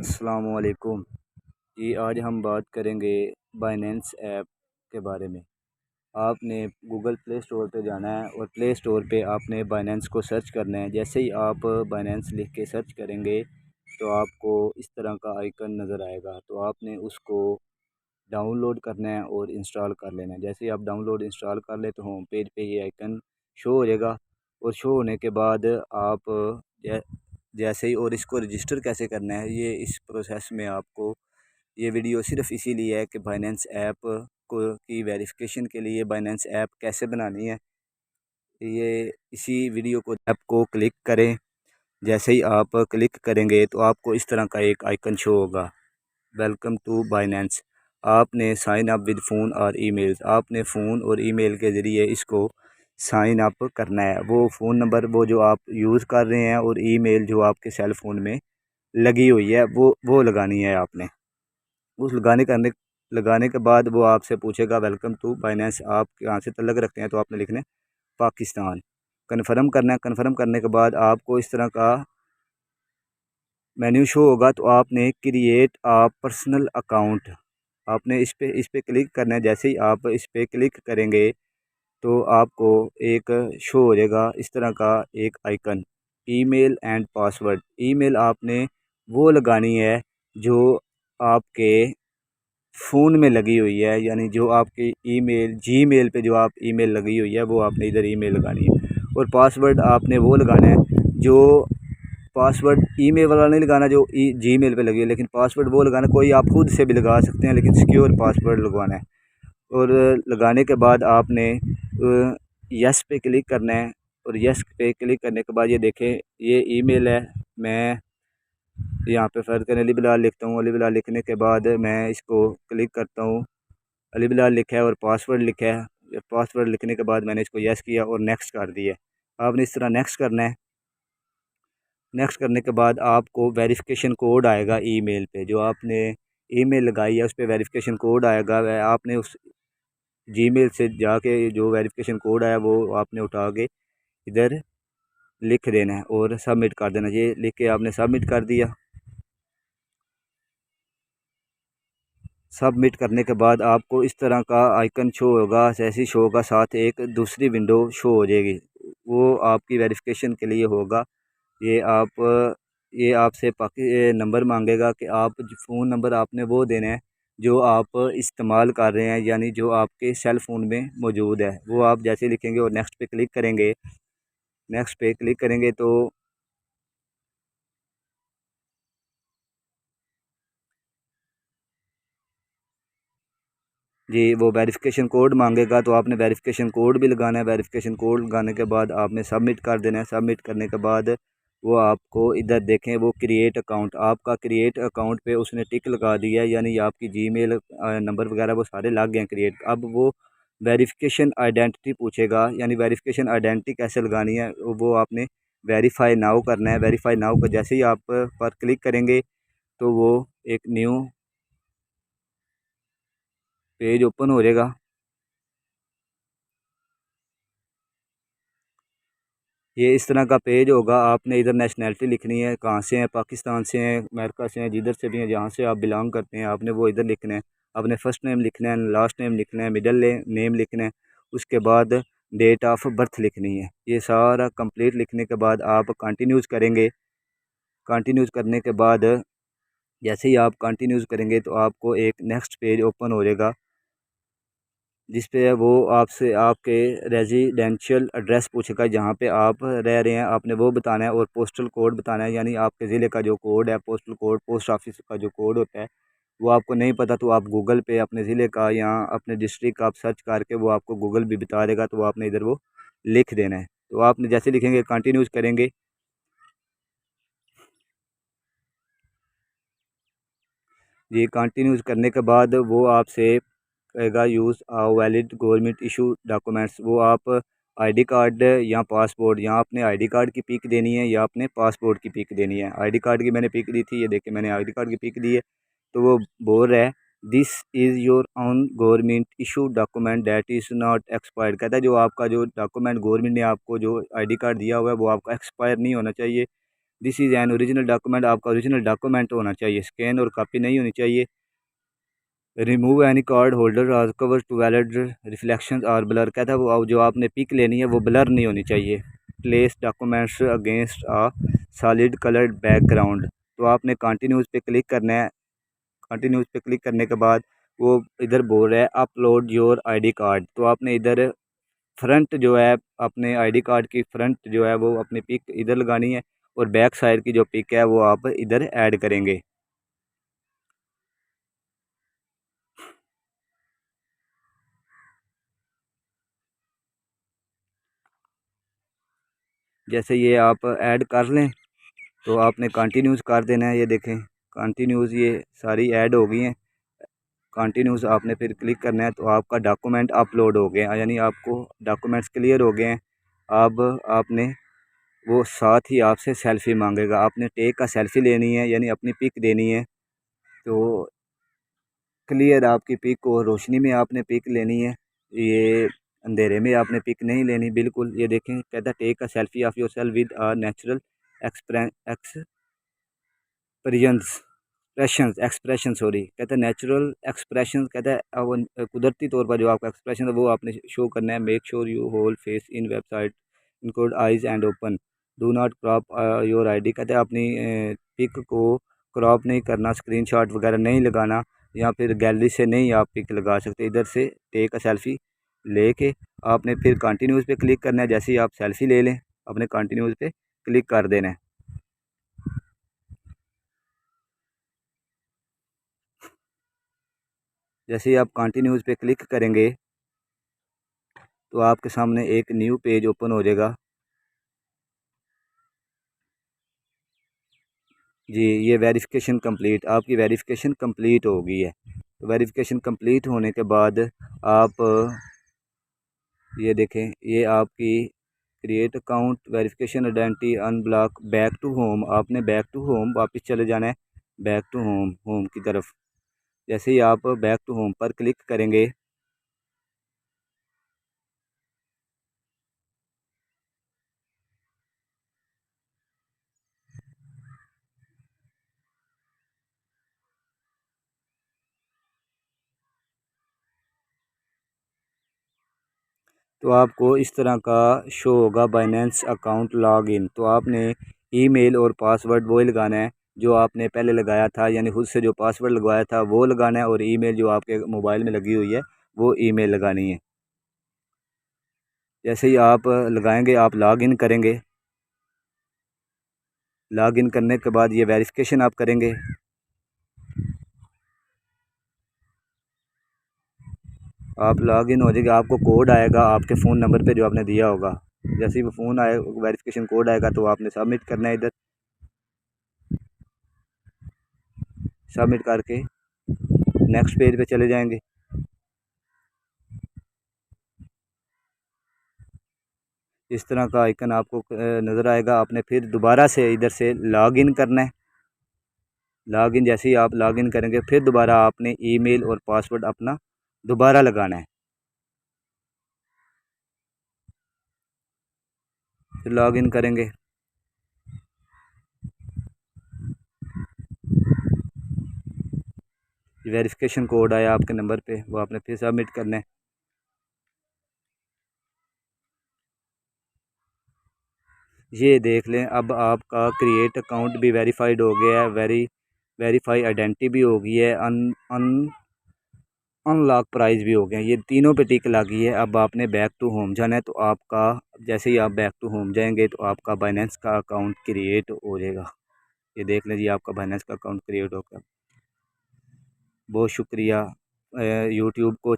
अस्सलामुअलैकुम जी। आज हम बात करेंगे बाइनेंस ऐप के बारे में। आपने गूगल प्ले स्टोर पे जाना है और प्ले स्टोर पे आपने बाइनेंस को सर्च करना है। जैसे ही आप बाइनेंस लिख के सर्च करेंगे तो आपको इस तरह का आइकन नज़र आएगा, तो आपने उसको डाउनलोड करना है और इंस्टॉल कर लेना है। जैसे ही आप डाउनलोड इंस्टॉल कर ले तो होम पेज पे ये आइकन शो हो जाएगा। और शो होने के बाद आप जै जैसे ही, और इसको रजिस्टर कैसे करना है, ये इस प्रोसेस में आपको ये वीडियो सिर्फ इसीलिए है कि बाइनेंस ऐप को की वेरिफिकेशन के लिए बाइनेंस ऐप कैसे बनानी है, ये इसी वीडियो को ऐप को क्लिक करें। जैसे ही आप क्लिक करेंगे तो आपको इस तरह का एक आइकन शो होगा, वेलकम टू बाइनेंस। आपने साइन अप विद फ़ोन और ईमेल, आपने फ़ोन और ईमेल के ज़रिए इसको साइन अप करना है। वो फ़ोन नंबर वो जो आप यूज़ कर रहे हैं और ईमेल जो आपके सेल फ़ोन में लगी हुई है वो लगानी है आपने। उस लगाने के बाद वो आपसे पूछेगा वेलकम टू बाइनेंस, आप कहाँ से तल्लक रखते हैं, तो आपने लिखना है पाकिस्तान। कन्फर्म करना है। कन्फर्म करने के बाद आपको इस तरह का मेन्यू शो होगा, तो आपने क्रिएट आ पर्सनल अकाउंट, आपने इस पे क्लिक करना है। जैसे ही आप इस पे क्लिक करेंगे तो आपको एक शो हो जाएगा इस तरह का एक icon, email and password. Email आपने वो लगानी है जो आपके फ़ोन में लगी हुई है, यानी जो आपकी ईमेल जीमेल पे जो आप ईमेल लगी हुई है वो आपने इधर ईमेल लगानी है। और पासवर्ड आपने वो लगाना है जो पासवर्ड ईमेल वाला नहीं लगाना जो जीमेल पे लगी है, लेकिन पासवर्ड वो लगाना कोई आप खुद से भी लगा सकते हैं, लेकिन सिक्योर पासवर्ड लगवाना है। और लगाने के बाद आपने यस पे क्लिक करना है। और यस पे क्लिक करने के बाद ये देखें, ये ईमेल है। मैं यहाँ पे फ़र्ज़ अली बिलाल लिखता हूँ। अली बिलाल लिखने के बाद मैं इसको क्लिक करता हूँ। अली बिलाल लिखा है और पासवर्ड लिखा है। पासवर्ड लिखने के बाद मैंने इसको यस किया और नेक्स्ट कर दिया। आपने इस तरह नेक्स्ट करना है। नेक्स्ट करने के बाद आपको वेरिफिकेशन कोड आएगा ईमेल पे, जो आपने ईमेल लगाई है उस पर वेरिफिकेशन कोड आएगा। वह आपने उस जीमेल से जाके जो वेरिफिकेशन कोड आया वो आपने उठा के इधर लिख देना है और सबमिट कर देना। ये लिख के आपने सबमिट कर दिया। सबमिट करने के बाद आपको इस तरह का आइकन शो होगा, जैसे शो होगा साथ एक दूसरी विंडो शो हो जाएगी। वो आपकी वेरिफिकेशन के लिए होगा। ये आप ये आपसे बाकी नंबर मांगेगा कि आप फ़ोन नंबर आपने वो देना है जो आप इस्तेमाल कर रहे हैं, यानी जो आपके सेल फ़ोन में मौजूद है वो आप जैसे लिखेंगे और नेक्स्ट पे क्लिक करेंगे। नेक्स्ट पे क्लिक करेंगे तो जी वो वेरिफिकेशन कोड मांगेगा, तो आपने वेरिफिकेशन कोड भी लगाना है। वेरिफिकेशन कोड लगाने के बाद आपने सबमिट कर देना है। सबमिट करने के बाद वो आपको इधर देखें, वो क्रिएट अकाउंट, आपका क्रिएट अकाउंट पे उसने टिक लगा दिया है, यानी आपकी जीमेल नंबर वगैरह वो सारे लग गए हैं क्रिएट। अब वो वेरिफिकेशन आइडेंटिटी पूछेगा, यानी वेरिफिकेशन आइडेंटिटी कैसे लगानी है वो आपने वेरीफाई नाउ करना है। वेरीफाई नाउ को जैसे ही आप पर क्लिक करेंगे तो वो एक न्यू पेज ओपन हो जाएगा। ये इस तरह का पेज होगा। आपने इधर नेशनैलिटी लिखनी है, कहाँ से हैं, पाकिस्तान से हैं, अमेरिका से हैं, जिधर से भी हैं, जहाँ से आप बिलोंग करते हैं आपने वो इधर लिखना है। आपने फ़र्स्ट नेम लिखना है, लास्ट नेम लिखना है, मिडल नेम लिखना है। उसके बाद डेट ऑफ बर्थ लिखनी है। ये सारा कंप्लीट लिखने के बाद आप कंटिन्यूज़ करेंगे। कंटिन्यूज़ करने के बाद जैसे ही आप कंटिन्यूज़ करेंगे तो आपको एक नेक्स्ट पेज ओपन हो जाएगा, जिस पे वो आपसे आपके रेजिडेंशियल एड्रेस पूछेगा, जहाँ पे आप रह रहे हैं आपने वो बताना है और पोस्टल कोड बताना है, यानी आपके ज़िले का जो कोड है, पोस्टल कोड, पोस्ट ऑफिस का जो कोड होता है वो आपको नहीं पता तो आप गूगल पे अपने ज़िले का या अपने डिस्ट्रिक्ट का आप सर्च करके वो आपको गूगल भी बता देगा, तो आपने इधर वो लिख देना है। तो आपने जैसे लिखेंगे कंटिन्यूज़ करेंगे। ये कंटिन्यूज़ करने के बाद वो आपसे कहेगा use valid government issue documents. वो आप आईडी कार्ड या पासपोर्ट, या अपने आईडी कार्ड की पिक देनी है या अपने पासपोर्ट की पिक देनी है। आईडी कार्ड की मैंने पिक दी थी, ये देखिए मैंने आईडी कार्ड की पिक दी है। तो वो बोल रहा है this is your own government issue document that is not expired. कहता है जो आपका जो डॉक्यूमेंट गवर्नमेंट ने आपको जो आईडी कार्ड दिया हुआ है वो आपका एक्सपायर नहीं होना चाहिए। This is an original document, आपका ओरिजिनल डॉक्यूमेंट होना चाहिए, स्कैन और कॉपी नहीं होनी चाहिए। रिमूव एनी कार्ड होल्डर और कवर टू वैलिड रिफ्लेक्शन और ब्लर, कहता है वो जो आपने पिक लेनी है वो ब्लर नहीं होनी चाहिए। प्लेस डॉक्यूमेंट्स अगेंस्ट आ सॉलिड कलर्ड बैकग्राउंड, तो आपने कंटिन्यूस पे क्लिक करना है। कंटिन्यूस पे क्लिक करने के बाद वो इधर बोल रहा है अपलोड योर आईडी कार्ड, तो आपने इधर फ्रंट जो है अपने आईडी कार्ड की फ्रंट जो है वो अपनी पिक इधर लगानी है, और बैक साइड की जो पिक है वो आप इधर ऐड करेंगे। जैसे ये आप ऐड कर लें तो आपने कंटिन्यूस कर देना है। ये देखें कंटिन्यूस ये सारी ऐड हो गई हैं। कंटिन्यूस आपने फिर क्लिक करना है तो आपका डॉक्यूमेंट अपलोड हो गया, यानी आपको डॉक्यूमेंट्स क्लियर हो गए हैं। अब आपने वो साथ ही आपसे सेल्फ़ी मांगेगा, आपने टेक का सेल्फ़ी लेनी है यानी अपनी पिक देनी है। तो क्लियर आपकी पिक को रोशनी में आपने पिक लेनी है, ये अंधेरे में आपने पिक नहीं लेनी बिल्कुल। ये देखें कहता है take a selfie of yourself with a natural expression sorry, कहता है नेचुरल एक्सप्रेशन, कहता है वो कुदरती तौर पर जो आपका एक्सप्रेशन है वो आपने शो करना है। Make sure you whole face in website include eyes and open, do not crop your ID, कहता है अपनी पिक को क्रॉप नहीं करना, स्क्रीनशॉट वगैरह नहीं लगाना, या फिर गैलरी से नहीं आप पिक लगा सकते। इधर से टेक अ सेल्फ़ी लेके आपने फिर कंटिन्यूस पे क्लिक करना है। जैसे ही आप सेल्फ़ी ले लें अपने कंटिन्यूस पे क्लिक कर देना है। जैसे ही आप कंटिन्यूस पे क्लिक करेंगे तो आपके सामने एक न्यू पेज ओपन हो जाएगा। जी ये वेरिफिकेशन कंप्लीट, आपकी वेरिफिकेशन कंप्लीट हो गई है। तो वेरिफिकेशन कंप्लीट होने के बाद आप ये देखें ये आपकी create account verification identity unblock back to home, आपने बैक टू होम वापस चले जाना है, बैक टू होम की तरफ। जैसे ही आप बैक टू होम पर क्लिक करेंगे तो आपको इस तरह का शो होगा बाइनेंस अकाउंट लॉगिन। तो आपने ईमेल और पासवर्ड वो लगाना है जो आपने पहले लगाया था, यानी खुद से जो पासवर्ड लगवाया था वो लगाना है, और ईमेल जो आपके मोबाइल में लगी हुई है वो ईमेल लगानी है। जैसे ही आप लगाएंगे आप लॉगिन करेंगे, लॉगिन करने के बाद ये वेरिफिकेशन आप करेंगे। आप लॉगिन हो जाएगा, आपको कोड आएगा आपके फ़ोन नंबर पे जो आपने दिया होगा। जैसे ही वो फ़ोन आए वेरिफिकेशन कोड आएगा तो आपने सबमिट करना है। इधर सबमिट करके नेक्स्ट पेज पे चले जाएंगे। इस तरह का आइकन आपको नज़र आएगा। आपने फिर दोबारा से इधर से लॉगिन करना है। लॉगिन जैसे ही आप लॉगिन करेंगे फिर दोबारा आपने ईमेल और पासवर्ड अपना दोबारा लगाना है। फिर लॉगिन करेंगे, वेरिफिकेशन कोड आया आपके नंबर पे वो आपने फिर सबमिट करना है। ये देख लें अब आपका क्रिएट अकाउंट भी वेरीफाइड हो गया है, वेरीफाई आइडेंटिटी भी हो गई है, अन अन अनलॉक प्राइस भी हो गया है। ये तीनों पे टिक लगी है। अब आपने बैक टू होम जाना है, तो आपका जैसे ही आप बैक टू होम जाएंगे तो आपका बाइनेंस का अकाउंट क्रिएट हो जाएगा। ये देख लीजिए आपका बाइनेंस का अकाउंट क्रिएट हो गया। बहुत शुक्रिया। यूट्यूब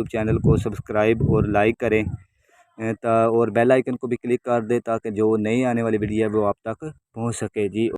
चैनल को सब्सक्राइब और लाइक करें, और बेल आइकन को भी क्लिक कर दें ताकि जो नई आने वाली वीडियो है वो आप तक पहुंच सके जी।